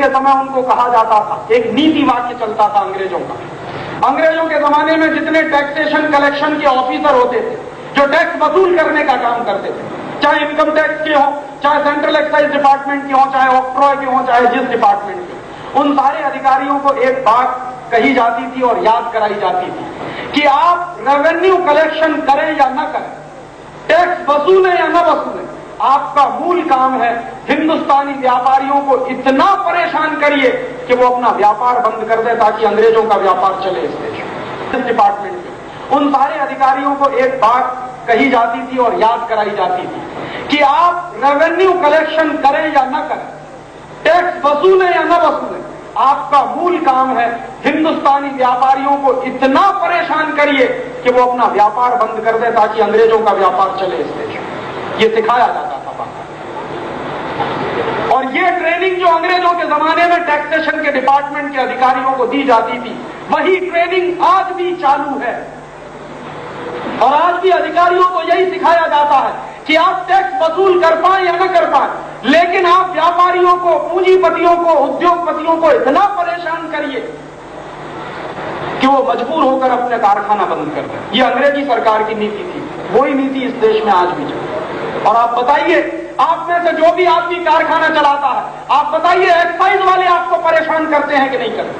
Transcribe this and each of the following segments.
के समय उनको कहा जाता था, एक नीति वाक्य चलता था अंग्रेजों का। अंग्रेजों के जमाने में जितने टैक्सेशन कलेक्शन के ऑफिसर होते थे, जो टैक्स वसूल करने का काम करते थे, चाहे इनकम टैक्स के हो, चाहे सेंट्रल एक्साइज डिपार्टमेंट के हो, चाहे ऑक्ट्रॉय के हो, चाहे जिस डिपार्टमेंट के, उन सारे अधिकारियों को एक बात कही जाती थी और याद कराई जाती थी कि आप रेवेन्यू कलेक्शन करें या न करें, टैक्स वसूलें या न वसूलें, आपका मूल काम है हिंदुस्तानी व्यापारियों को इतना परेशान करिए कि वो अपना व्यापार बंद कर दे ताकि अंग्रेजों का व्यापार चले इस देश में। इस डिपार्टमेंट में उन सारे अधिकारियों को एक बात कही जाती थी और याद कराई जाती थी कि आप रेवेन्यू कलेक्शन करें या न करें, टैक्स वसूलें या न वसूलें, आपका मूल काम है हिंदुस्तानी व्यापारियों को इतना परेशान करिए कि वो अपना व्यापार बंद कर दे ताकि अंग्रेजों का व्यापार चले इस देश में। ये सिखाया जाता था बाहर। और ये ट्रेनिंग जो अंग्रेजों के जमाने में टैक्सेशन के डिपार्टमेंट के अधिकारियों को दी जाती थी, वही ट्रेनिंग आज भी चालू है। और आज भी अधिकारियों को यही सिखाया जाता है कि आप टैक्स वसूल कर पाए या न कर पाए, लेकिन आप व्यापारियों को, पूंजीपतियों को, उद्योगपतियों को इतना परेशान करिए कि वो मजबूर होकर अपने कारखाना बंद कर दें। ये अंग्रेजी सरकार की नीति थी, वही नीति इस देश में आज भी चलती है। और आप बताइए, आप में से जो भी आदमी कारखाना चलाता है, आप बताइए एक्साइज वाले आपको परेशान करते हैं कि नहीं करते?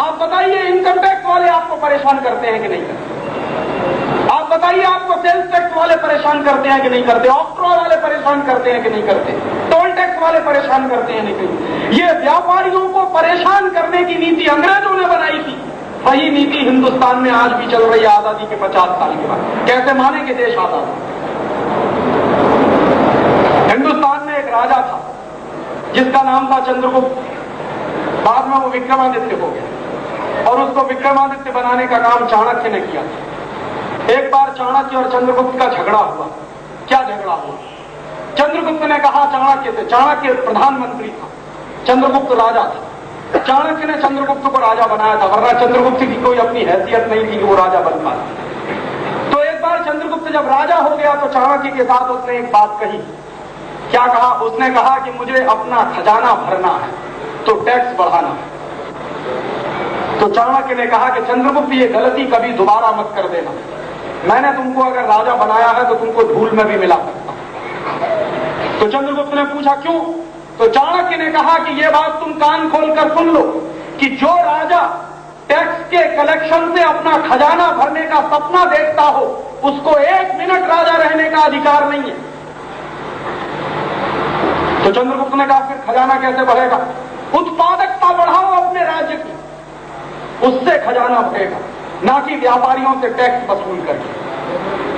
आप बताइए इनकम टैक्स वाले आपको परेशान करते हैं कि नहीं करते? आप बताइए आपको सेल्स टैक्स वाले परेशान करते हैं कि नहीं करते? ऑक्ट्रॉय वाले परेशान करते हैं कि नहीं करते? टोल टैक्स वाले परेशान करते हैं नहीं? ये व्यापारियों को परेशान करने की नीति अंग्रेजों ने बनाई थी, वही नीति हिंदुस्तान में आज भी चल रही है आजादी के 50 साल के बाद। कैसे माने कि देश आजाद? हिंदुस्तान में एक राजा था जिसका नाम था चंद्रगुप्त। बाद में वो विक्रमादित्य हो गया और उसको विक्रमादित्य बनाने का काम चाणक्य ने किया। एक बार चाणक्य और चंद्रगुप्त का झगड़ा हुआ। क्या झगड़ा हुआ? चंद्रगुप्त ने कहा चाणक्य से, चाणक्य प्रधानमंत्री था, चंद्रगुप्त राजा था। चाणक्य ने चंद्रगुप्त को राजा बनाया था, वरना चंद्रगुप्त की कोई अपनी हैसियत नहीं थी कि वो राजा बन पाए। तो एक बार चंद्रगुप्त जब राजा हो गया तो चाणक्य के साथ उसने एक बात कही। क्या कहा? उसने कहा कि मुझे अपना खजाना भरना है तो टैक्स बढ़ाना है। तो चाणक्य ने कहा कि चंद्रगुप्त ये गलती कभी दोबारा मत कर देना, मैंने तुमको अगर राजा बनाया है तो तुमको धूल में भी मिला सकता हूं। तो चंद्रगुप्त ने पूछा क्यों? तो चाणक्य ने कहा कि यह बात तुम कान खोलकर सुन लो कि जो राजा टैक्स के कलेक्शन से अपना खजाना भरने का सपना देखता हो, उसको 1 मिनट राजा रहने का अधिकार नहीं है। तो चंद्रगुप्त ने कहा फिर खजाना कैसे बढ़ेगा? उत्पादकता बढ़ाओ अपने राज्य की, उससे खजाना बढ़ेगा, ना कि व्यापारियों से टैक्स वसूल करके।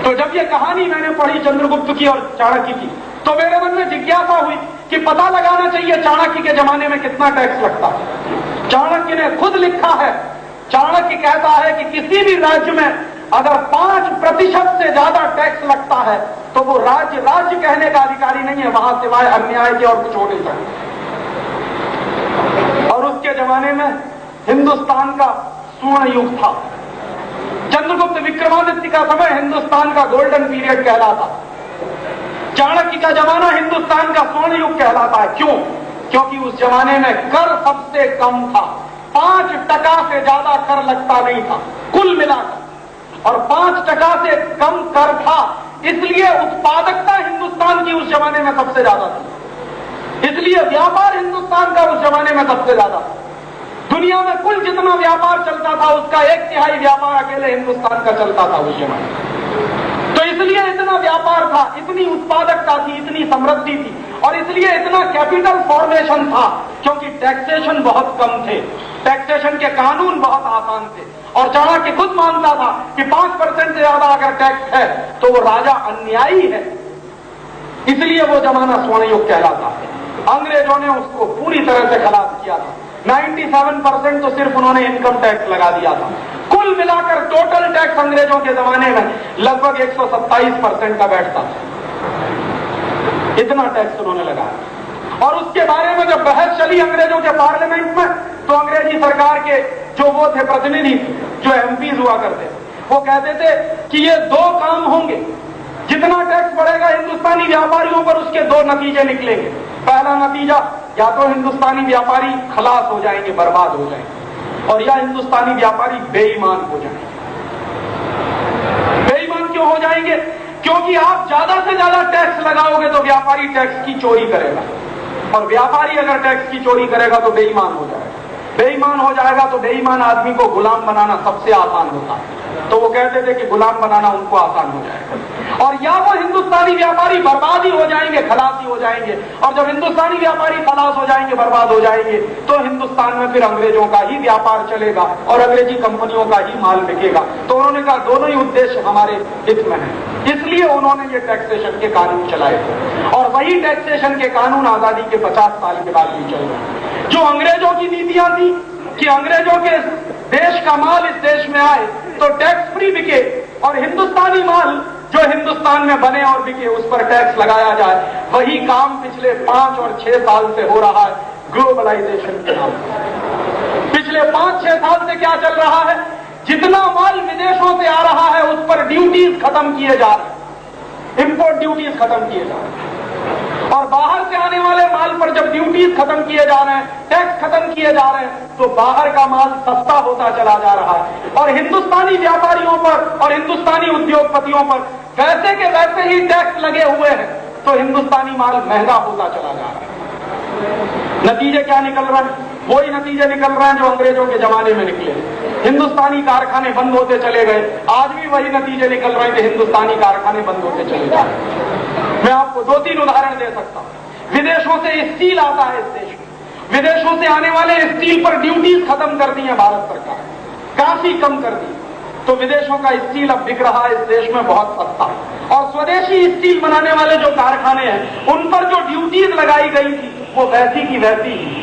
तो जब ये कहानी मैंने पढ़ी चंद्रगुप्त की और चाणक्य की, तो मेरे मन में जिज्ञासा हुई कि पता लगाना चाहिए चाणक्य के जमाने में कितना टैक्स लगता है। चाणक्य ने खुद लिखा है, चाणक्य कहता है कि किसी भी राज्य में अगर 5% से ज्यादा टैक्स लगता है तो वो राज्य राज्य कहने का अधिकारी नहीं है, वहां सिवाय अन्याय के और कुछ हो नहीं सकता। और उसके जमाने में हिंदुस्तान का स्वर्ण युग था। चंद्रगुप्त विक्रमादित्य का समय हिंदुस्तान का गोल्डन पीरियड कहलाता। चाणक्य का जमाना हिंदुस्तान का स्वर्ण युग कहलाता है। क्यों? क्योंकि उस जमाने में कर सबसे कम था, 5% से ज्यादा कर लगता नहीं था कुल मिलाकर, और 5% से कम कर था, इसलिए उत्पादकता हिंदुस्तान की उस जमाने में सबसे ज्यादा थी, इसलिए व्यापार हिंदुस्तान का उस जमाने में सबसे ज्यादा था। दुनिया में कुल जितना व्यापार चलता था उसका 1/3 व्यापार अकेले हिंदुस्तान का चलता था उस जमाने में। तो इसलिए इतना व्यापार था, इतनी उत्पादकता थी, इतनी समृद्धि थी, और इसलिए इतना कैपिटल फॉर्मेशन था क्योंकि टैक्सेशन बहुत कम थे, टैक्सेशन के कानून बहुत आसान थे। और चाणक्य खुद मानता था कि 5% से ज्यादा अगर टैक्स है तो वो राजा अन्यायी है, इसलिए वो जमाना स्वर्ण युग कहलाता है। अंग्रेजों ने उसको पूरी तरह से खलास किया था। 97% तो सिर्फ उन्होंने इनकम टैक्स लगा दिया था। कुल मिलाकर टोटल टैक्स अंग्रेजों के जमाने में लगभग 127% का बैठता था। इतना टैक्स उन्होंने लगाया। और उसके बारे में जब बहस चली अंग्रेजों के पार्लियामेंट में, तो अंग्रेजी सरकार के जो वो थे प्रतिनिधि, जो एमपीज हुआ करते, वो कहते थे कि ये 2 काम होंगे, जितना टैक्स बढ़ेगा हिंदुस्तानी व्यापारियों पर उसके 2 नतीजे निकलेंगे। पहला नतीजा या तो हिंदुस्तानी व्यापारी खलास हो जाएंगे, बर्बाद हो जाएंगे, और या हिंदुस्तानी व्यापारी बेईमान हो जाएंगे। बेईमान क्यों हो जाएंगे? क्योंकि आप ज्यादा से ज्यादा टैक्स लगाओगे तो व्यापारी टैक्स की चोरी करेगा, और व्यापारी अगर टैक्स की चोरी करेगा तो बेईमान हो जाएगा। बेईमान हो जाएगा तो बेईमान आदमी को गुलाम बनाना सबसे आसान होता है, तो वो कहते थे कि गुलाम बनाना उनको आसान हो जाएगा। और या वो हिंदुस्तानी व्यापारी बर्बाद ही हो जाएंगे, खलास ही हो जाएंगे, और जब हिंदुस्तानी व्यापारी खलास हो जाएंगे, बर्बाद हो जाएंगे, तो हिंदुस्तान में फिर अंग्रेजों का ही व्यापार चलेगा और अंग्रेजी कंपनियों का ही माल बिकेगा। तो उन्होंने कहा दोनों ही उद्देश्य हमारे हित में है, इसलिए उन्होंने ये टैक्सेशन के कानून चलाए थे, और वही टैक्सेशन के कानून आजादी के 50 साल के बाद भी चल रहे हैं। जो अंग्रेजों की नीतियां थी कि अंग्रेजों के देश का माल इस देश में आए तो टैक्स फ्री बिके, और हिंदुस्तानी माल जो हिंदुस्तान में बने और बिके उस पर टैक्स लगाया जाए, वही काम पिछले 5 और 6 साल से हो रहा है ग्लोबलाइजेशन के नाम पर। पिछले 5-6 साल से क्या चल रहा है? जितना माल विदेशों से आ रहा है उस पर ड्यूटीज खत्म किए जा रहे हैं, इंपोर्ट ड्यूटीज खत्म किए जा रहे हैं, और बाहर से आने वाले माल पर जब ड्यूटीज खत्म किए जा रहे हैं, टैक्स खत्म किए जा रहे हैं, तो बाहर का माल सस्ता होता चला जा रहा है, और हिंदुस्तानी व्यापारियों पर और हिंदुस्तानी उद्योगपतियों पर वैसे के वैसे ही टैक्स लगे हुए हैं, तो हिंदुस्तानी माल महंगा होता चला जा रहा है। नतीजे क्या निकल रहे हैं? वही नतीजे निकल रहे हैं जो अंग्रेजों के जमाने में निकले। हिंदुस्तानी कारखाने बंद होते चले गए, आज भी वही नतीजे निकल रहे हैं कि हिंदुस्तानी कारखाने बंद होते चले जा रहे हैं। मैं आपको 2-3 उदाहरण दे सकता हूं। विदेशों से स्टील आता है इस देश में, विदेशों से आने वाले स्टील पर ड्यूटीज खत्म कर दी है भारत सरकार, काफी कम कर दी, तो विदेशों का स्टील अब बिक रहा है इस देश में बहुत सस्ता, और स्वदेशी स्टील बनाने वाले जो कारखाने हैं उन पर जो ड्यूटीज लगाई गई थी वो वैसी की वैसी ही,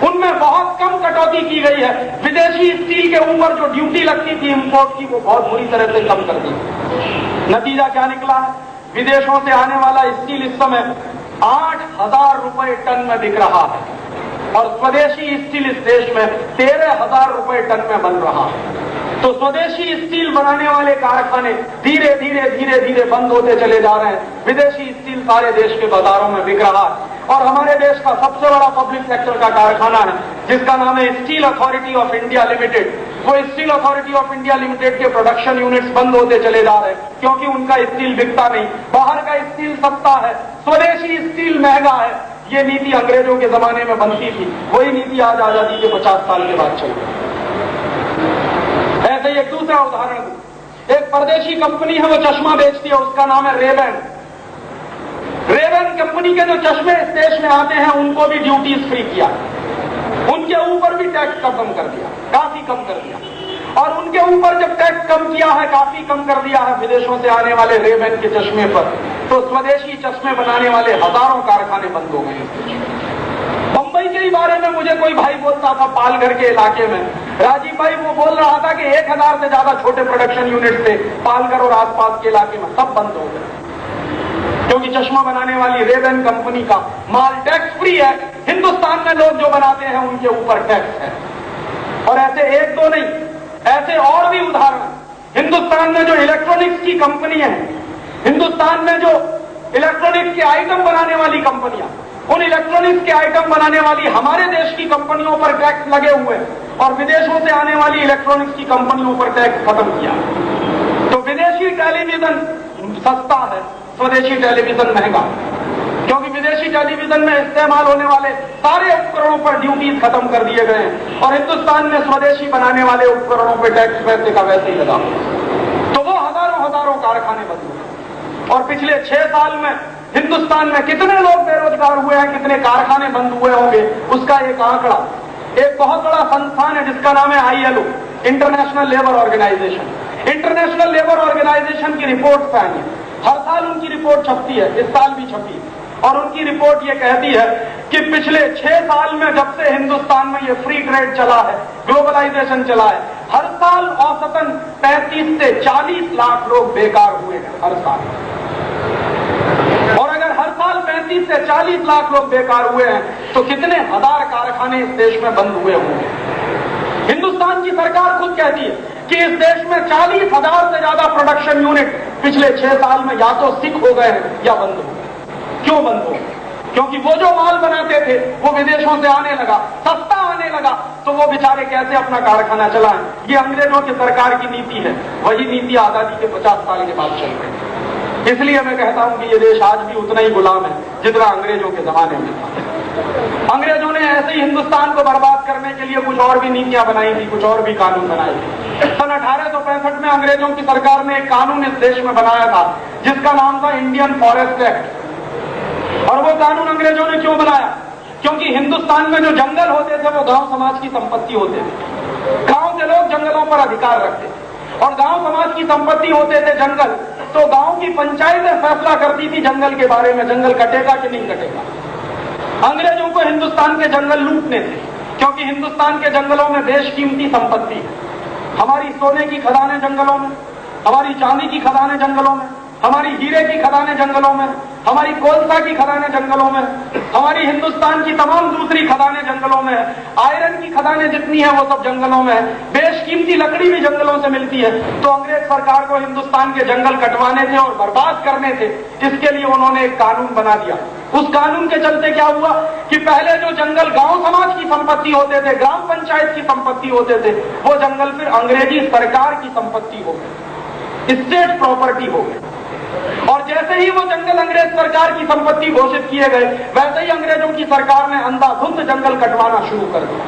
उनमें बहुत कम कटौती की गई है। विदेशी स्टील के ऊपर जो ड्यूटी लगती थी इंपोर्ट की, वो बहुत बुरी तरह से कम कर दी। नतीजा क्या निकला है? विदेशों से आने वाला स्टील इस समय 8,000 रुपए टन में बिक रहा है, और स्वदेशी स्टील इस देश में 13,000 रुपए टन में बन रहा है। तो स्वदेशी स्टील बनाने वाले कारखाने धीरे धीरे धीरे धीरे बंद होते चले जा रहे हैं, विदेशी स्टील सारे देश के बाजारों में बिक रहा है। और हमारे देश का सबसे बड़ा पब्लिक सेक्टर का कारखाना है जिसका नाम है steel authority of India limited, वो steel authority of India limited के प्रोडक्शन यूनिट्स बंद होते चले जा रहे हैं, क्योंकि उनका स्टील बिकता नहीं, बाहर का स्टील सस्ता है, स्वदेशी स्टील महंगा है। ये नीति अंग्रेजों के जमाने में बनती थी, वही नीति आज आजादी के 50 साल के बाद चल रही है। ऐसे ही एक दूसरा उदाहरण दूं, एक परदेशी कंपनी है, वो चश्मा बेचती है, उसका नाम है रेबन। रेबन कंपनी के जो चश्मे इस देश में आते हैं उनको भी ड्यूटीज फ्री किया, उनके ऊपर भी टैक्स कम कर दिया, काफी कम कर दिया। और उनके ऊपर जब टैक्स कम किया है, काफी कम कर दिया है विदेशों से आने वाले रेबन के चश्मे पर, तो स्वदेशी चश्मे बनाने वाले हजारों कारखाने बंद हो गए। बंबई के ही बारे में मुझे कोई भाई बोलता था, पालघर के इलाके में राजीव भाई, वो बोल रहा था कि 1000 से ज्यादा छोटे प्रोडक्शन यूनिट थे पालघर और आसपास के इलाके में, सब बंद हो गए, क्योंकि चश्मा बनाने वाली रेबन कंपनी का माल टैक्स फ्री है। हिंदुस्तान में लोग जो बनाते हैं उनके ऊपर टैक्स है। और ऐसे 1-2 नहीं, ऐसे और भी उदाहरण। हिंदुस्तान में जो इलेक्ट्रॉनिक्स की कंपनी है, हिंदुस्तान में जो इलेक्ट्रॉनिक्स के आइटम बनाने वाली कंपनियां, उन इलेक्ट्रॉनिक्स के आइटम बनाने वाली हमारे देश की कंपनियों पर टैक्स लगे हुए, और विदेशों से आने वाली इलेक्ट्रॉनिक्स की कंपनियों पर टैक्स खत्म किया। तो विदेशी टेलीविजन सस्ता है, स्वदेशी टेलीविजन महंगा, क्योंकि विदेशी टेलीविजन में इस्तेमाल होने वाले सारे उपकरणों पर ड्यूटीज खत्म कर दिए गए हैं, और हिंदुस्तान में स्वदेशी बनाने वाले उपकरणों पर टैक्स वैसे का वैसे ही लगा। तो वो हजारों कारखाने बंद हुए। और पिछले 6 साल में हिंदुस्तान में कितने लोग बेरोजगार हुए हैं, कितने कारखाने बंद हुए होंगे, उसका एक आंकड़ा, एक बहुत बड़ा संस्थान है जिसका नाम है ILO, international labour organisation. International labour organisation की रिपोर्ट आई है, हर साल उनकी रिपोर्ट छपती है, इस साल भी छपी, और उनकी रिपोर्ट ये कहती है कि पिछले 6 साल में जब से हिंदुस्तान में ये फ्री ट्रेड चला है, ग्लोबलाइजेशन चला है, हर साल औसतन 35 से 40 लाख लोग बेकार हुए हैं हर साल। और अगर हर साल 35 से 40 लाख लोग बेकार हुए हैं तो कितने हजार कारखाने इस देश में बंद हुए होंगे। हिंदुस्तान की सरकार खुद कहती है कि इस देश में 40,000 से ज्यादा प्रोडक्शन यूनिट पिछले 6 साल में या तो सिक हो गए हैं या बंद हो गए। क्यों बंद हो? क्योंकि वो जो माल बनाते थे वो विदेशों से आने लगा, सस्ता आने लगा, तो वो बेचारे कैसे अपना कारखाना चलाएं। ये अंग्रेजों की सरकार की नीति है, वही नीति आजादी के 50 साल के बाद चल रही है। इसलिए मैं कहता हूं कि ये देश आज भी उतना ही गुलाम है जितना अंग्रेजों के जमाने में था। अंग्रेजों ने ऐसे ही हिंदुस्तान को बर्बाद करने के लिए कुछ और भी नीतियां बनाई थी, कुछ और भी कानून बनाए थे। सन 1865 में अंग्रेजों की सरकार ने एक कानून इस देश में बनाया था जिसका नाम था इंडियन फॉरेस्ट एक्ट। और वो कानून अंग्रेजों ने क्यों बनाया? क्योंकि हिंदुस्तान में जो जंगल होते थे वो गांव समाज की संपत्ति होते थे। गांव के लोग जंगलों पर अधिकार रखते थे और गांव समाज की संपत्ति होते थे जंगल, तो गांव की पंचायतें फैसला करती थी जंगल के बारे में, जंगल कटेगा कि नहीं कटेगा। अंग्रेजों को हिंदुस्तान के जंगल लूटने थे क्योंकि हिंदुस्तान के जंगलों में बेशकीमती संपत्ति है। हमारी सोने की खदानें जंगलों में, हमारी चांदी की खदानें जंगलों में, हमारी हीरे की खदानें जंगलों में, हमारी कोलसा की खदानें जंगलों में, हमारी हिंदुस्तान की तमाम दूसरी खदानें जंगलों में, आयरन की खदानें जितनी हैं वो सब जंगलों में, बेशकीमती लकड़ी भी जंगलों से मिलती है। तो अंग्रेज सरकार को हिंदुस्तान के जंगल कटवाने थे और बर्बाद करने थे, इसके लिए उन्होंने एक कानून बना दिया। उस कानून के चलते क्या हुआ कि पहले जो जंगल गांव समाज की संपत्ति होते थे, ग्राम पंचायत की संपत्ति होते थे, वो जंगल फिर अंग्रेजी सरकार की संपत्ति हो गए, स्टेट प्रॉपर्टी हो गए। और जैसे ही वो जंगल अंग्रेज सरकार की संपत्ति घोषित किए गए, वैसे ही अंग्रेजों की सरकार ने अंधाधुंध जंगल कटवाना शुरू कर दिया।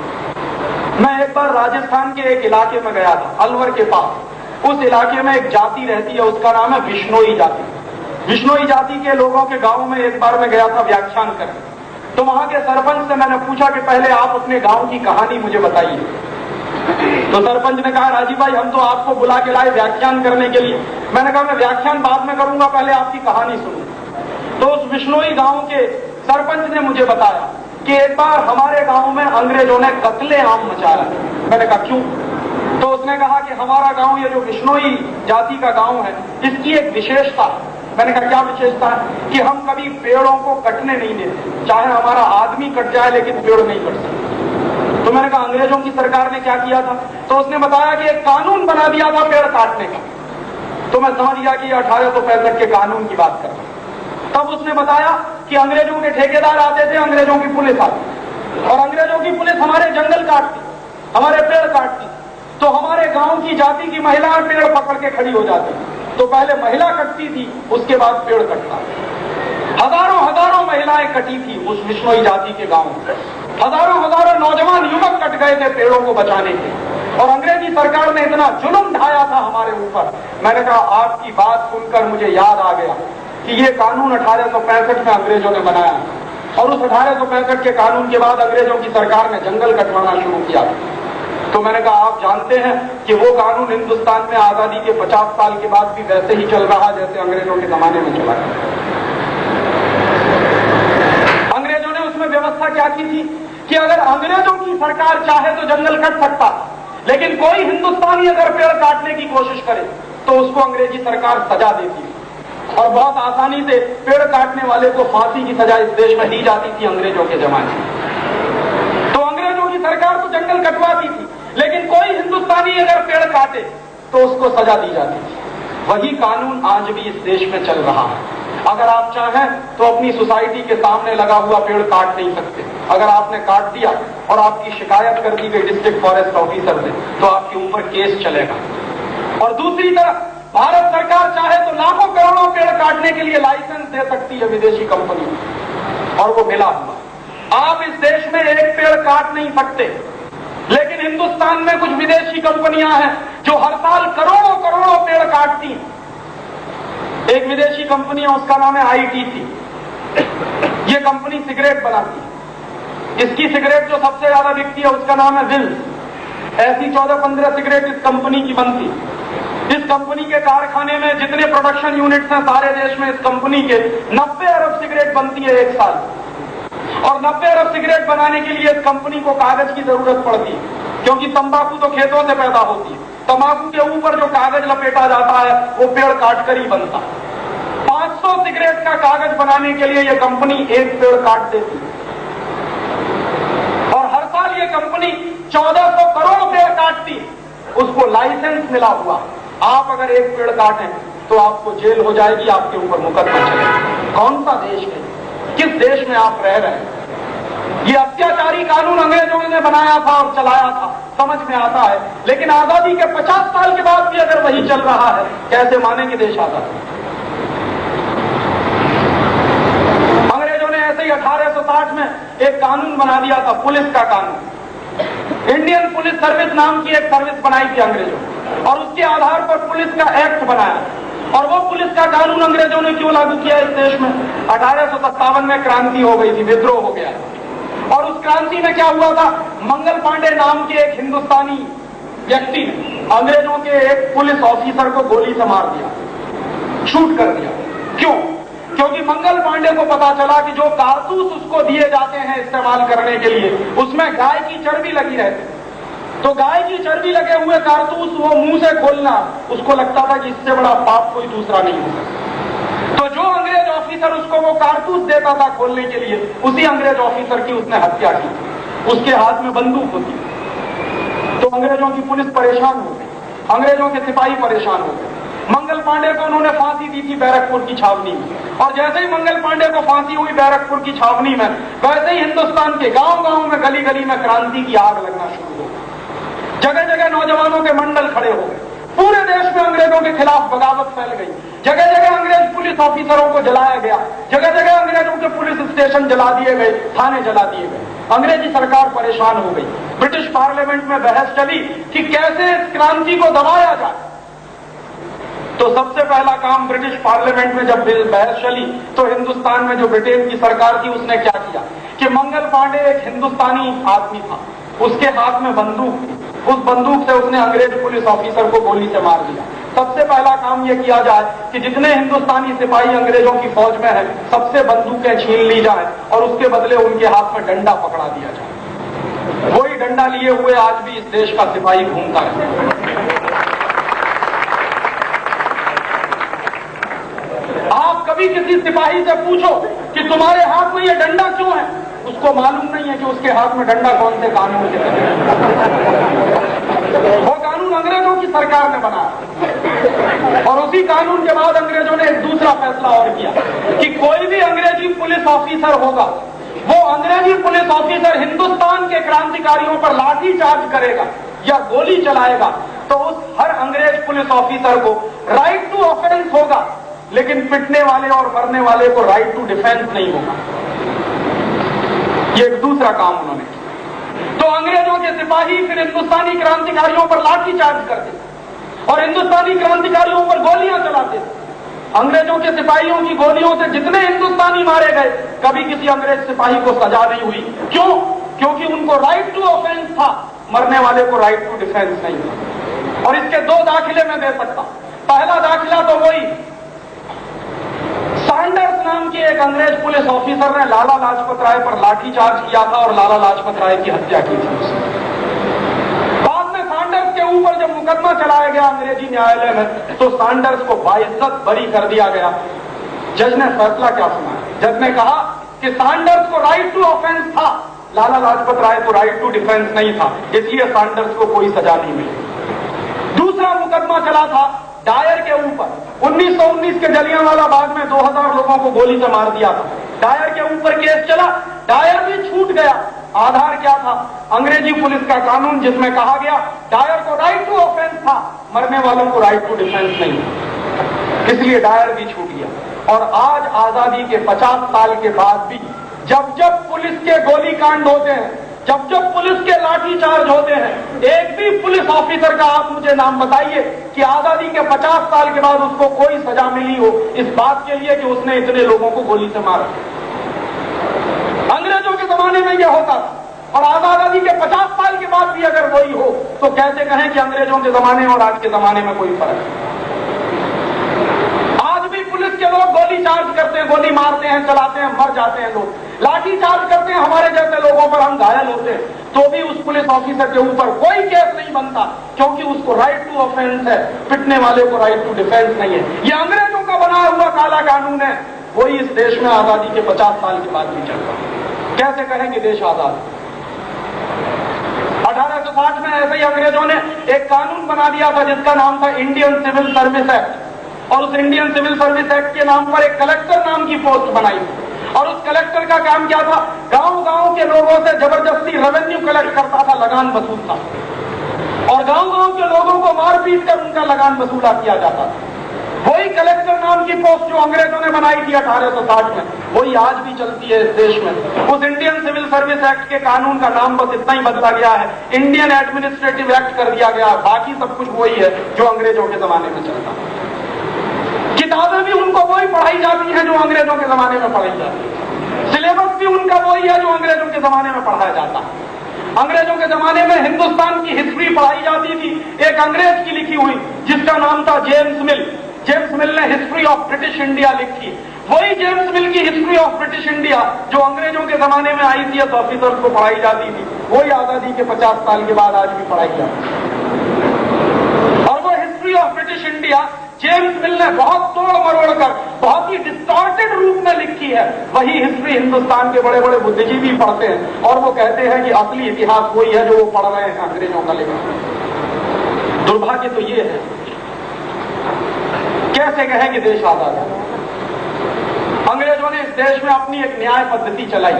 मैं एक बार राजस्थान के एक इलाके में गया था, अलवर के पास। उस इलाके में एक जाति रहती है, उसका नाम है बिश्नोई जाति। बिश्नोई जाति के लोगों के गांव में एक बार मैं गया था व्याख्यान करने। तो वहां के सरपंच से मैंने पूछा कि पहले आप अपने गांव की कहानी मुझे बताइए। तो सरपंच ने कहा, राजीव भाई हम तो आपको बुला के लाए व्याख्यान करने के लिए। मैंने कहा मैं व्याख्यान बाद में करूंगा, पहले आपकी कहानी सुनूं। तो उस बिश्नोई गांव के सरपंच ने मुझे बताया कि एक बार हमारे गांव में अंग्रेजों ने कत्लेआम मचाया। मैंने कहा क्यों? तो उसने कहा कि हमारा गांव, ये जो बिश्नोई जाति का गांव है, इसकी एक विशेषता है। मैंने कहा क्या विशेषता है? कि हम कभी पेड़ों को कटने नहीं देते, चाहे हमारा आदमी कट जाए लेकिन पेड़ नहीं कट सकते। तो मैंने कहा अंग्रेजों की सरकार ने क्या किया था? तो उसने बताया कि एक कानून बना दिया था पेड़ काटने का। तो मैं समझ गया कि 1865 के कानून की बात कर रहा हूं। तब उसने बताया कि अंग्रेजों के ठेकेदार आते थे, अंग्रेजों की पुलिस आती, और अंग्रेजों की पुलिस हमारे जंगल काटती, हमारे पेड़ काटती। तो हमारे गांव की जाति की महिलाएं पेड़ पकड़ के खड़ी हो जाती। तो पहले महिला कटती थी, उसके बाद पेड़ कटता। हजारों हजारों महिलाएं कटी थी उस बिश्नोई जाति के गांव में। हजारों हजारों नौजवान युवक कट गए थे पेड़ों को बचाने के। और अंग्रेजी सरकार ने इतना जुल्म ढाया था हमारे ऊपर। मैंने कहा आपकी बात सुनकर मुझे याद आ गया कि ये कानून 1865 में अंग्रेजों ने बनाया, और उस 1865 के कानून के बाद अंग्रेजों की सरकार ने जंगल कटवाना शुरू किया। तो मैंने कहा आप जानते हैं कि वो कानून हिंदुस्तान में आजादी के 50 साल के बाद भी वैसे ही चल रहा जैसे अंग्रेजों के जमाने में चला। अंग्रेजों ने उसमें व्यवस्था क्या की थी कि अगर अंग्रेजों की सरकार चाहे तो जंगल कट सकता, लेकिन कोई हिंदुस्तानी अगर पेड़ काटने की कोशिश करे तो उसको अंग्रेजी सरकार सजा देती है। और बहुत आसानी से पेड़ काटने वाले को फांसी की सजा इस देश में दी जाती थी अंग्रेजों के जमाने में। तो अंग्रेजों की सरकार तो जंगल कटवाती थी, लेकिन कोई हिंदुस्तानी अगर पेड़ काटे तो उसको सजा दी जाती थी। वही कानून आज भी इस देश में चल रहा है। अगर आप चाहें तो अपनी सोसाइटी के सामने लगा हुआ पेड़ काट नहीं सकते। अगर आपने काट दिया और आपकी शिकायत कर दी गई डिस्ट्रिक्ट फॉरेस्ट ऑफिसर से, तो आपके ऊपर केस चलेगा। और दूसरी तरफ भारत सरकार चाहे तो लाखों करोड़ों पेड़ काटने के लिए लाइसेंस दे सकती है विदेशी कंपनी, और वो मिला हुआ। आप इस देश में एक पेड़ काट नहीं सकते, लेकिन हिंदुस्तान में कुछ विदेशी कंपनियां हैं जो हर साल करोड़ों करोड़ों पेड़ काटती हैं। एक विदेशी कंपनी है, उसका नाम है आईटीसी। ये कंपनी सिगरेट बनाती है। इसकी सिगरेट जो सबसे ज्यादा बिकती है उसका नाम है विल्स। ऐसी 14-15 सिगरेट इस कंपनी की बनती। इस कंपनी के कारखाने में जितने प्रोडक्शन यूनिट्स हैं सारे देश में, इस कंपनी के 90 अरब सिगरेट बनती है एक साल। और 90 अरब सिगरेट बनाने के लिए इस कंपनी को कागज की जरूरत पड़ती है, क्योंकि तंबाकू तो खेतों से पैदा होती है। तंबाकू के ऊपर जो कागज लपेटा जाता है वो पेड़ काटकर ही बनता है। 500 सिगरेट का कागज बनाने के लिए यह कंपनी एक पेड़ काट देती है, और हर साल ये कंपनी 1400 करोड़ पेड़ काटती है। उसको लाइसेंस मिला हुआ। आप अगर एक पेड़ काटें तो आपको जेल हो जाएगी, आपके ऊपर मुकदमा चलेगा। कौन सा देश है, किस देश में आप रह रहे हैं। ये अत्याचारी कानून अंग्रेजों ने बनाया था और चलाया था, समझ में आता है, लेकिन आजादी के 50 साल के बाद भी अगर वही चल रहा है, कैसे माने कि देश आजाद। अंग्रेजों ने ऐसे ही 1860 में एक कानून बना दिया था, पुलिस का कानून। इंडियन पुलिस सर्विस नाम की एक सर्विस बनाई थी अंग्रेजों, और उसके आधार पर पुलिस का एक्ट बनाया। और वो पुलिस का कानून अंग्रेजों ने क्यों लागू किया इस देश में? 1857 में क्रांति हो गई थी, विद्रोह हो गया, और उस क्रांति में क्या हुआ था, मंगल पांडे नाम के एक हिंदुस्तानी व्यक्ति ने अंग्रेजों के एक पुलिस ऑफिसर को गोली से मार दिया, शूट कर दिया। क्यों? क्योंकि मंगल पांडे को पता चला कि जो कारतूस उसको दिए जाते हैं इस्तेमाल करने के लिए, उसमें गाय की चर्बी लगी रहती। तो गाय की चर्बी लगे हुए कारतूस वो मुंह से खोलना, उसको लगता था कि इससे बड़ा पाप कोई दूसरा नहीं हो सकता। तो जो अंग्रेज ऑफिसर उसको वो कारतूस देता था खोलने के लिए, उसी अंग्रेज ऑफिसर की उसने हत्या की। उसके हाथ में बंदूक होती। तो अंग्रेजों की पुलिस परेशान हो गई, अंग्रेजों के सिपाही परेशान हो गए। मंगल पांडे को उन्होंने फांसी दी थी बैरकपुर की छावनी में, और जैसे ही मंगल पांडे को फांसी हुई बैरकपुर की छावनी में, वैसे ही हिंदुस्तान के गांव-गांव में, गली गली में क्रांति की आग लगना शुरू हो गई। जगह जगह नौजवानों के मंडल खड़े हो गए, पूरे देश में अंग्रेजों के खिलाफ बगावत फैल गई। जगह जगह अंग्रेज पुलिस ऑफिसरों को जलाया गया, जगह जगह अंग्रेजों के पुलिस स्टेशन जला दिए गए, थाने जला दिए गए। अंग्रेजी सरकार परेशान हो गई। ब्रिटिश पार्लियामेंट में बहस चली कि कैसे इस क्रांति को दबाया जाए। तो सबसे पहला काम ब्रिटिश पार्लियामेंट में जब बहस चली, तो हिंदुस्तान में जो ब्रिटेन की सरकार थी उसने क्या किया कि मंगल पांडे एक हिंदुस्तानी आदमी था, उसके हाथ में बंदूक थी, उस बंदूक से उसने अंग्रेज पुलिस ऑफिसर को गोली से मार दिया। सबसे पहला काम यह किया जाए कि जितने हिंदुस्तानी सिपाही अंग्रेजों की फौज में है, सबसे बंदूकें छीन ली जाए और उसके बदले उनके हाथ में डंडा पकड़ा दिया जाए। वही डंडा लिए हुए आज भी इस देश का सिपाही घूमता है। आप कभी किसी सिपाही से पूछो कि तुम्हारे हाथ में ये डंडा क्यों है, उसको मालूम नहीं है कि उसके हाथ में डंडा कौन से कानून के वो कानून अंग्रेजों की सरकार ने बनाया। और उसी कानून के बाद अंग्रेजों ने एक दूसरा फैसला और किया कि कोई भी अंग्रेजी पुलिस ऑफिसर होगा, वो अंग्रेजी पुलिस ऑफिसर हिंदुस्तान के क्रांतिकारियों पर लाठी चार्ज करेगा या गोली चलाएगा, तो उस हर अंग्रेज पुलिस ऑफिसर को राइट टू ऑफेंस होगा, लेकिन पिटने वाले और मरने वाले को राइट टू डिफेंस नहीं होगा। ये एक दूसरा काम उन्होंने किया। तो अंग्रेजों के सिपाही फिर हिंदुस्तानी क्रांतिकारियों पर लाठी चार्ज करते और हिंदुस्तानी क्रांतिकारियों पर गोलियां चलाते। अंग्रेजों के सिपाहियों की गोलियों से जितने हिंदुस्तानी मारे गए, कभी किसी अंग्रेज सिपाही को सजा नहीं हुई। क्यों? क्योंकि उनको राइट टू ऑफेंस था, मरने वाले को राइट टू डिफेंस नहीं था। और इसके दो दाखिले में दे सकता। पहला दाखिला तो वही सैंडर्स नाम के एक अंग्रेज पुलिस ऑफिसर ने लाला लाजपत राय पर लाठीचार्ज किया था और लाला लाजपत राय की हत्या की थी उसने। बाद में सैंडर्स के ऊपर जब मुकदमा चलाया गया अंग्रेजी न्यायालय में, तो सैंडर्स को बाइज्जत बरी कर दिया गया। जज ने फैसला क्या सुना? जज ने कहा कि सैंडर्स को राइट टू ऑफेंस था, लाला लाजपत राय को राइट टू डिफेंस नहीं था, इसलिए सैंडर्स को कोई सजा नहीं मिली। दूसरा मुकदमा चला था डायर के ऊपर। 1919 के जलियांवाला बाग में 2000 लोगों को गोली से मार दिया था। डायर के ऊपर केस चला, डायर भी छूट गया। आधार क्या था? अंग्रेजी पुलिस का कानून, जिसमें कहा गया डायर को राइट टू ऑफेंस था, मरने वालों को राइट टू डिफेंस नहीं, इसलिए डायर भी छूट गया। और आज आजादी के 50 साल के बाद भी जब जब पुलिस के गोलीकांड होते हैं, जब जब पुलिस के लाठीचार्ज होते हैं, एक भी पुलिस ऑफिसर का आप मुझे नाम बताइए कि आजादी के 50 साल के बाद उसको कोई सजा मिली हो इस बात के लिए कि उसने इतने लोगों को गोली से मारा। अंग्रेजों के जमाने में यह होता था, और आजादी के 50 साल के बाद भी अगर वही हो, तो कैसे कहें कि अंग्रेजों के जमाने और आज के जमाने में कोई फर्क है? आज भी पुलिस के लोग गोली चार्ज करते हैं, गोली मारते हैं, चलाते हैं, मर जाते हैं लोग, लाठी चार्ज करते हैं हमारे जैसे लोगों पर, हम घायल होते हैं, तो भी उस पुलिस ऑफिसर के ऊपर कोई केस नहीं बनता, क्योंकि उसको राइट टू ऑफेंस है, पिटने वाले को राइट टू डिफेंस नहीं है। ये अंग्रेजों का बनाया हुआ काला कानून है, वही इस देश में आजादी के 50 साल के बाद भी चल रहा है। कैसे कहेंगे देश आजाद? 1860 में ऐसे ही अंग्रेजों ने एक कानून बना दिया था जिसका नाम था इंडियन सिविल सर्विस एक्ट, और उस इंडियन सिविल सर्विस एक्ट के नाम पर एक कलेक्टर नाम की पोस्ट बनाई। और उस कलेक्टर का काम क्या था? गांव-गांव के लोगों से जबरदस्ती रेवेन्यू कलेक्ट करता था, लगान वसूलता, और गांव-गांव के लोगों को मारपीट कर उनका लगान वसूला किया जाता था। वही कलेक्टर नाम की पोस्ट जो अंग्रेजों ने बनाई थी 1860 में, वही आज भी चलती है इस देश में। उस इंडियन सिविल सर्विस एक्ट के कानून का नाम बस इतना ही बदला गया है, इंडियन एडमिनिस्ट्रेटिव एक्ट कर दिया गया, बाकी सब कुछ वही है जो अंग्रेजों के जमाने में चलता। किताबें भी उनको वही पढ़ाई जाती हैं जो अंग्रेजों के जमाने में पढ़ाई जाती है, सिलेबस भी उनका वही है जो अंग्रेजों के जमाने में पढ़ाया जाता है। अंग्रेजों के जमाने में हिंदुस्तान की हिस्ट्री पढ़ाई जाती थी, एक अंग्रेज की लिखी हुई जिसका नाम था जेम्स मिल। जेम्स मिल ने हिस्ट्री ऑफ ब्रिटिश इंडिया लिखी। वही जेम्स मिल की हिस्ट्री ऑफ ब्रिटिश इंडिया जो अंग्रेजों के जमाने में आई थी तो ऑफिसर्स को पढ़ाई जाती थी, वही आजादी के 50 साल के बाद आज भी पढ़ाई जाती है। और वो history of British India James मिल ने बहुत तोड़ मरोड़ कर बहुत ही डिस्टॉर्टेड रूप में लिखी है। वही हिस्ट्री हिंदुस्तान के बड़े बड़े बुद्धिजीवी पढ़ते हैं और वो कहते हैं कि असली इतिहास वही है जो वो पढ़ रहे हैं अंग्रेजों का लिखा। दुर्भाग्य तो ये है, कैसे कहें कि देश आजाद है। अंग्रेजों ने इस देश में अपनी एक न्याय पद्धति चलाई।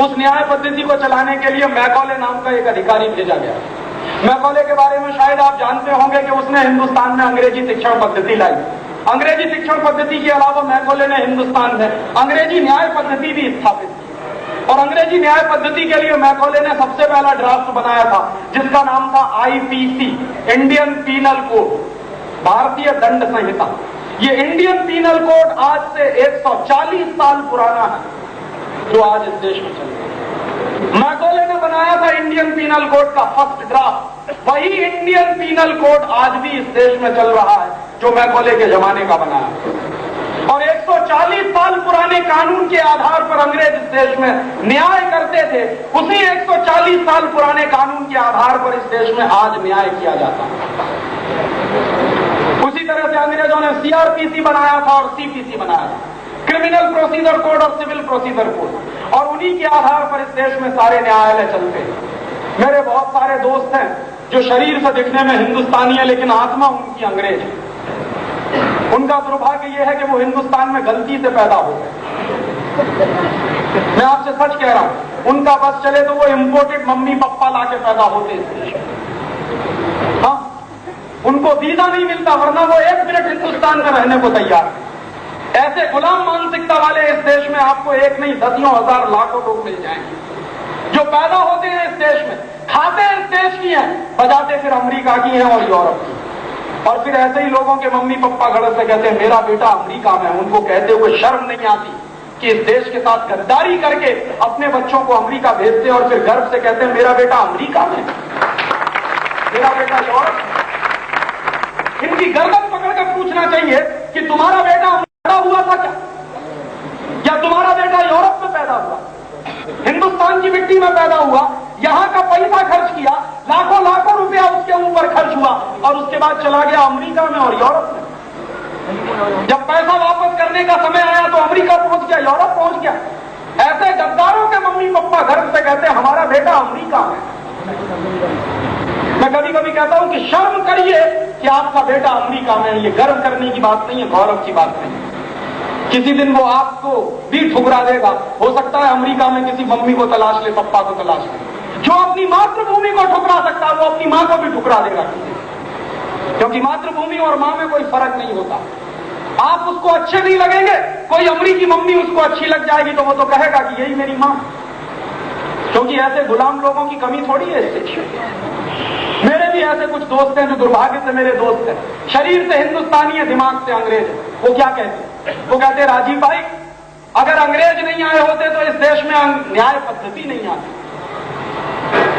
उस न्याय पद्धति को चलाने के लिए मैकॉले नाम का एक अधिकारी भेजा गया। मैकॉले के बारे में शायद आप जानते होंगे कि उसने हिंदुस्तान में अंग्रेजी शिक्षण पद्धति लाई। अंग्रेजी शिक्षण पद्धति के अलावा मैकॉले ने हिंदुस्तान में अंग्रेजी न्याय पद्धति भी स्थापित की, और अंग्रेजी न्याय पद्धति के लिए मैकॉले ने सबसे पहला ड्राफ्ट बनाया था जिसका नाम था आईपीसी, इंडियन पीनल कोड, भारतीय दंड संहिता। ये इंडियन पीनल कोड आज से 140 साल पुराना है जो आज इस देश में चल रहा है। मैकॉले ने बनाया था इंडियन पीनल कोड का फर्स्ट ड्राफ्ट, वही इंडियन पीनल कोड आज भी इस देश में चल रहा है जो मैकॉले के जमाने का बनाया। और 140 साल पुराने कानून के आधार पर अंग्रेज इस देश में न्याय करते थे, उसी 140 साल पुराने कानून के आधार पर इस देश में आज न्याय किया जाता है। उसी तरह से अंग्रेजों ने सीआरपीसी बनाया था और सीपीसी बनाया था, क्रिमिनल प्रोसीजर कोड और सिविल प्रोसीजर कोड, और उन्हीं के आधार पर इस देश में सारे न्यायालय चलते हैं। मेरे बहुत सारे दोस्त हैं जो शरीर से दिखने में हिंदुस्तानी है लेकिन आत्मा उनकी अंग्रेज है। उनका दुर्भाग्य यह है कि वो हिंदुस्तान में गलती से पैदा हो गए। मैं आपसे सच कह रहा हूं, उनका बस चले तो वो इंपोर्टेड मम्मी पापा लाके पैदा होते इस देश में। हाँ, उनको वीजा नहीं मिलता, वरना वो 1 मिनट हिंदुस्तान में रहने को तैयार है। ऐसे गुलाम मानसिकता वाले इस देश में आपको एक नहीं दसियों हजार लाखों लोग मिल जाएंगे जो पैदा होते हैं इस देश में, खाते इस देश की हैं, बजाते फिर अमेरिका की हैं और यूरोप की। और फिर ऐसे ही लोगों के मम्मी पापा गलत से कहते हैं मेरा बेटा अमेरिका में, उनको कहते हुए शर्म नहीं आती कि इस देश के साथ गद्दारी करके अपने बच्चों को अमेरिका भेजते हैं और फिर गर्व से कहते हैं मेरा बेटा अमेरिका में, मेरा बेटा यूरोप में। इनकी गर्दन पकड़कर पूछना चाहिए कि तुम्हारा बेटा पैदा हुआ था क्या तुम्हारा बेटा यूरोप में पैदा हुआ, हिंदुस्तान की मिट्टी में पैदा हुआ, यहां का पैसा खर्च किया, लाखों लाखों रुपया उसके ऊपर खर्च हुआ और उसके बाद चला गया अमेरिका में और यूरोप में। जब पैसा वापस करने का समय आया तो अमेरिका पहुंच गया, यूरोप पहुंच गया। ऐसे गद्दारों के मम्मी पापा गर्व से कहते हैं हमारा बेटा अमेरिका में। मैं कभी कभी कहता हूं कि शर्म करिए कि आपका बेटा अमेरिका में है। ये गर्व करने की बात नहीं है, गौरव की बात नहीं है। किसी दिन वो आपको भी ठुकरा देगा। हो सकता है अमेरिका में किसी मम्मी को तलाश ले, पप्पा को तलाश ले। जो अपनी मातृभूमि को ठुकरा सकता है वो अपनी मां को भी ठुकरा देगा, क्योंकि मातृभूमि और मां में कोई फर्क नहीं होता। आप उसको अच्छे नहीं लगेंगे, कोई अमेरिकी मम्मी उसको अच्छी लग जाएगी तो वो तो कहेगा कि यही मेरी मां, क्योंकि ऐसे गुलाम लोगों की कमी थोड़ी है इस देश में। मेरे भी ऐसे कुछ दोस्त हैं जो दुर्भाग्य से मेरे दोस्त हैं, शरीर से हिंदुस्तानी है, दिमाग से अंग्रेज है। वो क्या कहते हैं? वो कहते हैं राजीव भाई अगर अंग्रेज नहीं आए होते तो इस देश में न्याय पद्धति नहीं आती।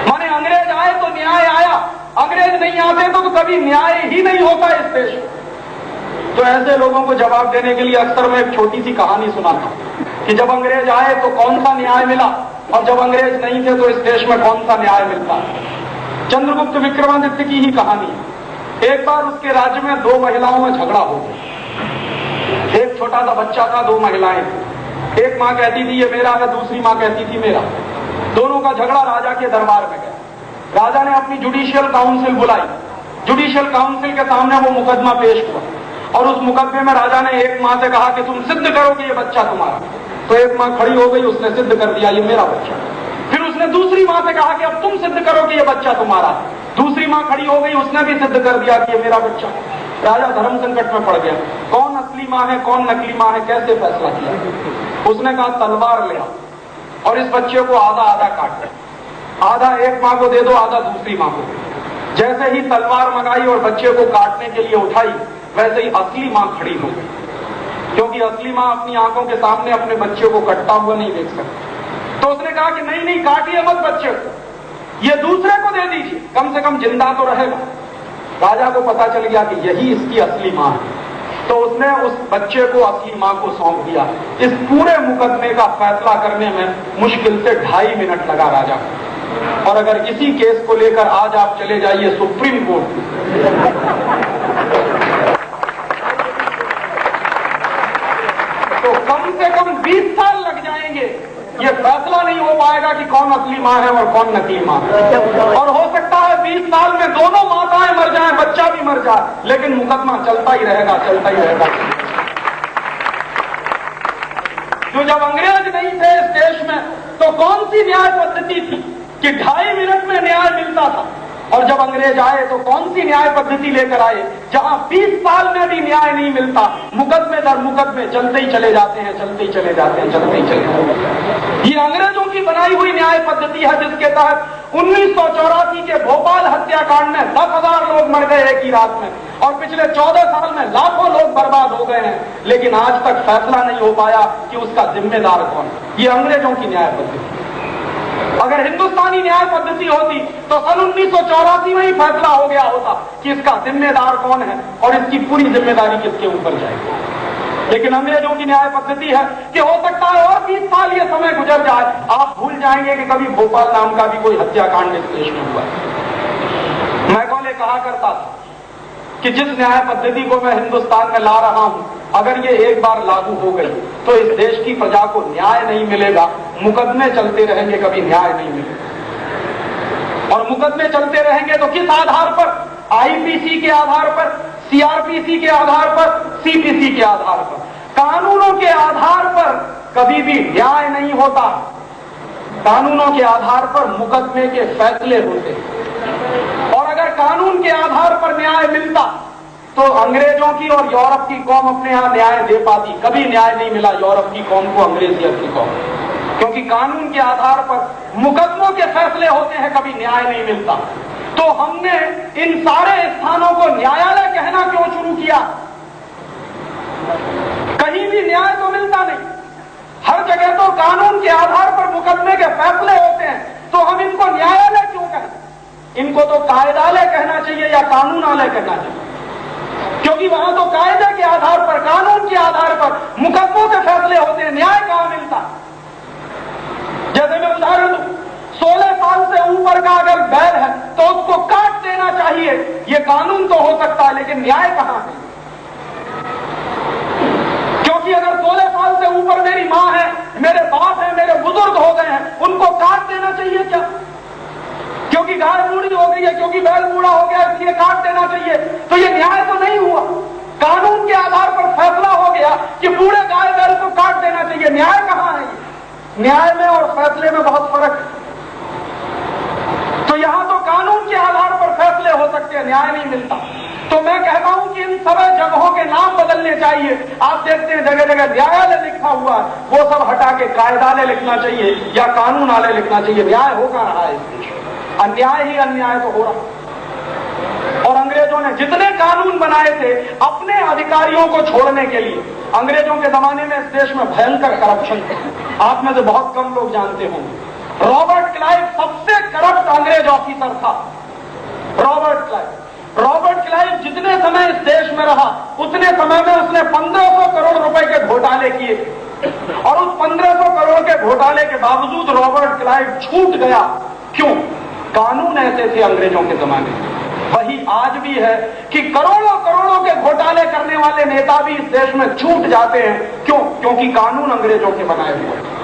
माने अंग्रेज आए तो न्याय आया, अंग्रेज नहीं आते तो कभी न्याय ही नहीं होता इस देश में। तो ऐसे लोगों को जवाब देने के लिए अक्सर मैं एक छोटी सी कहानी सुनाता हूं कि जब अंग्रेज आए तो कौन सा न्याय मिला और जब अंग्रेज नहीं थे तो इस देश में कौन सा न्याय मिलता है। चंद्रगुप्त विक्रमादित्य की ही कहानी है। एक बार उसके राज्य में 2 महिलाओं में झगड़ा हो गया। एक छोटा सा बच्चा था, 2 महिलाएं थी। एक मां कहती थी ये मेरा है, दूसरी मां कहती थी मेरा। दोनों का झगड़ा राजा के दरबार में गया। राजा ने अपनी जुडिशियल काउंसिल बुलाई। जुडिशियल काउंसिल के सामने वो मुकदमा पेश हुआ और उस मुकदमे में राजा ने एक मां से कहा कि तुम सिद्ध करो कि ये बच्चा तुम्हारा। तो एक मां खड़ी हो गई, उसने सिद्ध कर दिया ये मेरा बच्चा। फिर उसने दूसरी मां से कहा कि अब तुम सिद्ध करो कि ये बच्चा तुम्हारा। दूसरी मां खड़ी हो गई, उसने भी सिद्ध कर दिया कि ये मेरा बच्चा। राजा धर्म संकट में पड़ गया, कौन असली मां है कौन नकली मां है, कैसे फैसला किया। उसने कहा तलवार ले आओ और इस बच्चे को आधा आधा काट दो, आधा एक मां को दे दो, आधा दूसरी मां को दे दो। जैसे ही तलवार मंगाई और बच्चे को काटने के लिए उठाई, वैसे ही असली मां खड़ी हो गई, क्योंकि असली मां अपनी आंखों के सामने अपने बच्चे को कटता हुआ नहीं देख सकती। तो उसने कहा कि नहीं नहीं, काटिए मत बच्चे को, ये दूसरे को दे दीजिए, कम से कम जिंदा तो रहेगा। राजा को पता चल गया कि यही इसकी असली मां है, तो उसने उस बच्चे को असली मां को सौंप दिया। इस पूरे मुकदमे का फैसला करने में मुश्किल से 2.5 मिनट लगा राजा को। और अगर इसी केस को लेकर आज आप चले जाइए सुप्रीम कोर्ट, तो कम से कम 20 साल लग जाएंगे। ये फैसला नहीं हो पाएगा कि कौन असली मां है और कौन नकली मां है। और हो सकता है 20 साल में दोनों माताएं मर जाएं, बच्चा भी मर जाए, लेकिन मुकदमा चलता ही रहेगा, चलता ही रहेगा। जो जब अंग्रेज नहीं थे इस देश में, तो कौन सी न्याय पद्धति थी कि 2.5 मिनट में न्याय मिलता था। और जब अंग्रेज आए तो कौन सी न्याय पद्धति लेकर आए, जहां 20 साल में भी न्याय नहीं मिलता, मुकदमे दर मुकदमे चलते ही चले जाते हैं, चलते ही चले जाते हैं, चलते ही चले जाते हैं। ये अंग्रेजों की बनाई हुई न्याय पद्धति है, जिसके तहत 1984 के भोपाल हत्याकांड में 10,000 लोग मर गए एक ही रात में, और पिछले 14 साल में लाखों लोग बर्बाद हो गए हैं, लेकिन आज तक फैसला नहीं हो पाया कि उसका जिम्मेदार कौन। ये अंग्रेजों की न्याय पद्धति। अगर हिंदुस्तानी न्याय पद्धति होती तो सन 1984 में ही फैसला हो गया होता कि इसका जिम्मेदार कौन है और इसकी पूरी जिम्मेदारी किसके ऊपर जाएगी। लेकिन अंग्रेजों की न्याय पद्धति है कि हो सकता है और 20 साल ये समय गुजर जाए, आप भूल जाएंगे कि कभी भोपाल नाम का भी कोई हत्याकांड इस देश में हुआ। मैकॉले कहा करता था कि जिस न्याय पद्धति को मैं हिंदुस्तान में ला रहा हूं, अगर ये एक बार लागू हो गई तो इस देश की प्रजा को न्याय नहीं मिलेगा, मुकदमे चलते रहेंगे, कभी न्याय नहीं मिलेगा। और मुकदमे चलते रहेंगे तो किस आधार पर? आईपीसी के आधार पर, सीआरपीसी के आधार पर, सीपीसी के आधार पर। कानूनों के आधार पर कभी भी न्याय नहीं होता, कानूनों के आधार पर मुकदमे के फैसले होते। और अगर कानून के आधार पर न्याय मिलता तो अंग्रेजों की और यूरोप की कौम अपने यहां न्याय दे पाती। कभी न्याय नहीं मिला यूरोप की कौम को अंग्रेजियत की कौम, क्योंकि कानून के आधार पर मुकदमों के फैसले होते हैं, कभी न्याय नहीं मिलता। तो हमने इन सारे स्थानों को न्यायालय कहना क्यों शुरू किया? कहीं भी न्याय तो मिलता नहीं, हर जगह तो कानून के आधार पर मुकदमे के फैसले होते हैं, तो हम इनको न्यायालय क्यों कहें? इनको तो कायदालय कहना चाहिए या कानूनालय कहना चाहिए, क्योंकि वहां तो कायदे के आधार पर, कानून के आधार पर मुकदमों के फैसले होते हैं, न्याय कहां मिलता? जैसे मैं उदाहरण दूं, 16 साल से ऊपर का अगर बैल है तो उसको काट देना चाहिए, ये कानून तो हो सकता है, लेकिन न्याय कहां है? क्योंकि अगर 16 साल से ऊपर मेरी मां है, मेरे बाप है, मेरे बुजुर्ग हो गए हैं, उनको काट देना चाहिए क्या? क्योंकि गाय बूढ़ी हो गई है, क्योंकि बैल बूढ़ा हो गया, इसलिए काट देना चाहिए, तो ये न्याय तो नहीं हुआ। कानून के आधार पर फैसला हो गया कि बूढ़े गाय बैल को काट देना चाहिए, न्याय कहां है? न्याय में और फैसले में बहुत फर्क है। तो यहां तो कानून के आधार पर फैसले हो सकते हैं, न्याय नहीं मिलता। तो मैं कहता हूं कि इन सभी जगहों के नाम बदलने चाहिए। आप देखते हैं जगह जगह न्यायालय लिखा हुआ है, वो सब हटा के कायदालय लिखना चाहिए या कानूनालय लिखना चाहिए। न्याय हो कहां रहा है इस देश में? अन्याय ही अन्याय तो हो रहा। और अंग्रेजों ने जितने कानून बनाए थे अपने अधिकारियों को छोड़ने के लिए, अंग्रेजों के जमाने में इस देश में भयंकर करप्शन था। आप में से बहुत कम लोग जानते होंगे, रॉबर्ट क्लाइव सबसे करप्ट अंग्रेज ऑफिसर था। रॉबर्ट क्लाइव जितने समय इस देश में रहा, उतने समय में उसने 1500 करोड़ रुपए के घोटाले किए, और उस 1500 करोड़ के घोटाले के बावजूद रॉबर्ट क्लाइव छूट गया। क्यों? कानून ऐसे थे अंग्रेजों के जमाने में। वही आज भी है कि करोड़ों करोड़ों के घोटाले करने वाले नेता भी इस देश में छूट जाते हैं। क्यों? क्योंकि कानून अंग्रेजों के बनाए हुए।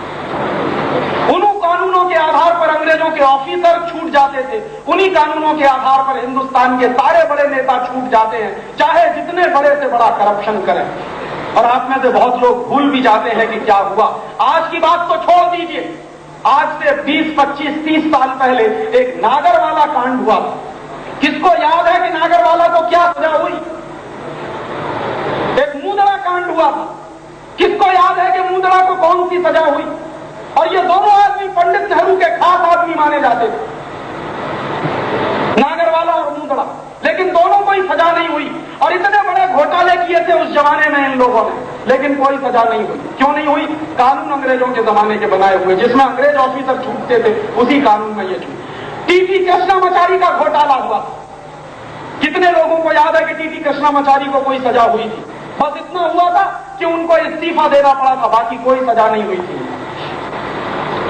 उन्हीं कानूनों के आधार पर अंग्रेजों के ऑफिसर छूट जाते थे, उन्हीं कानूनों के आधार पर हिंदुस्तान के सारे बड़े नेता छूट जाते हैं, चाहे जितने बड़े से बड़ा करप्शन करें। और आप में से बहुत लोग भूल भी जाते हैं कि क्या हुआ। आज की बात तो छोड़ दीजिए, आज से 20, 25, 30 साल पहले एक नागरवाला कांड हुआ था। किसको याद है कि नागरवाला को क्या सजा हुई? एक मुंदड़ा कांड हुआ था, किसको याद है कि मुंदड़ा को कौन सी सजा हुई? और ये दोनों आदमी पंडित नेहरू के खास आदमी माने जाते थे, नागरवाला और मुंदड़ा, लेकिन दोनों को ही सजा नहीं हुई। और इतने बड़े घोटाले किए थे उस जमाने में इन लोगों ने, लेकिन कोई सजा नहीं हुई। क्यों नहीं हुई? कानून अंग्रेजों के जमाने के बनाए हुए, जिसमें अंग्रेज ऑफिसर छूटते थे, उसी कानून में ये छूट। टीटी कृष्णामाचारी का घोटाला हुआ, कितने लोगों को याद है कि टीटी कृष्णामाचारी को कोई सजा हुई थी? बस इतना हुआ था कि उनको इस्तीफा देना पड़ा था, बाकी कोई सजा नहीं हुई थी।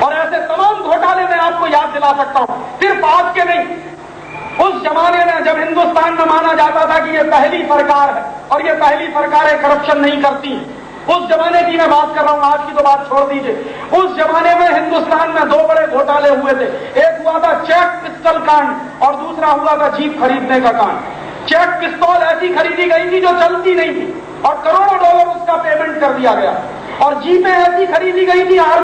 और ऐसे तमाम घोटाले मैं आपको याद दिला सकता हूं, सिर्फ आज के नहीं। उस जमाने में जब हिंदुस्तान में माना जाता था कि ये पहली सरकार है और ये पहली सरकारें करप्शन नहीं करती, उस जमाने की मैं बात कर रहा हूं, आज की तो बात छोड़ दीजिए। उस जमाने में हिंदुस्तान में 2 बड़े घोटाले हुए थे। एक हुआ था चेक पिस्टल कांड और दूसरा हुआ था जीप खरीदने का कांड। चेक पिस्तौल ऐसी खरीदी गई थी जो चलती नहीं थी और करोड़ों डॉलर उसका पेमेंट कर दिया गया, और जीपें ऐसी खरीदी गई थी